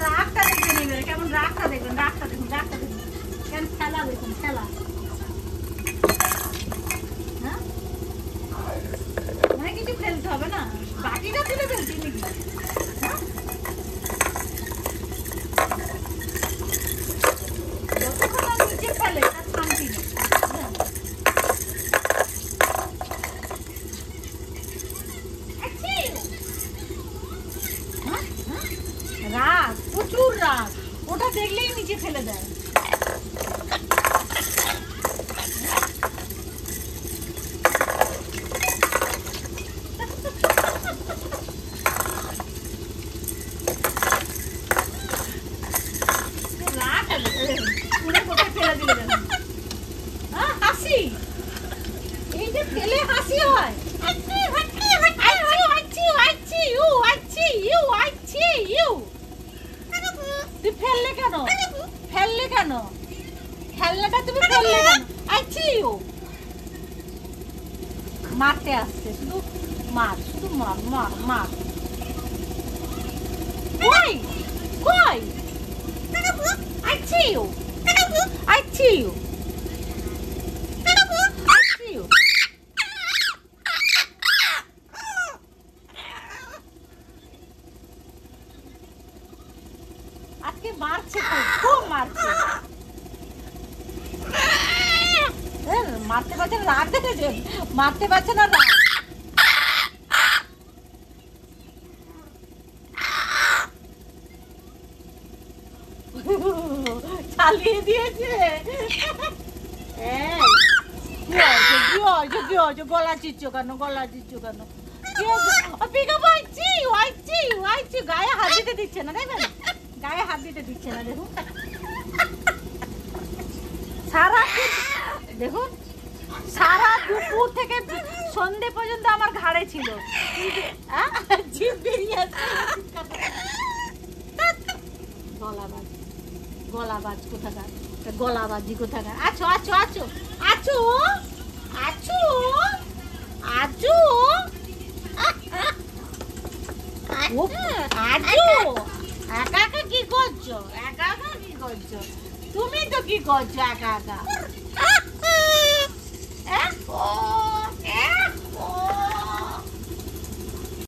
রাগটা দেখবেন এবারে, কেমন রাগটা দেখবেন, রাগটা দেখুন, রাগটা দেখুন, কেন খেলা দেখুন, খেলা। হ্যাঁ, মানে কিছু ফেলতে হবে না, বাটিটা তুলে ফেলছি নাকি? হ্যাঁ, যতক্ষণ না নিচে ফেলে তার শান্তি নেই। রাগ, প্রচুর রাগ, ওটা দেখলেই নিচে ফেলে দেয়। হাসি, এই যে ফেলে হাসি হয়। তুই ফেললে কেন, ফেললে কেন, খেলনাটা তুমি ফেললে কেন? মারতে আসছে, শুধু মার, শুধু মার, মার, মার। কই কই আইছিও, আইছিও, আইছিও। আজকে মারছে, খুব মারছে। মারতে পারছে না, রাগ দেখেছেন? মারতে পারছে না, রাগ। চালিয়ে দিয়েছে। গলা চিচ্ছ কেন, গলা চিচ্ছ কেন? গায়ে হাত দিতে দিচ্ছে না, দেখবেন, গায়ে হাত দিতে দিচ্ছে না। দেখুন সারা, দেখুন সারা দুপুর থেকে সন্ধে পর্যন্ত আমার ঘাড়ে ছিল। গলাবাজ, গলাবাজ কোথাকার, গলাবাজি কোথাকার। আছো আছো আছো আছো আছো আছো আছো। একা একা কি করছো, একা একা কি করছো? তুমি তো কি করছো একা একা?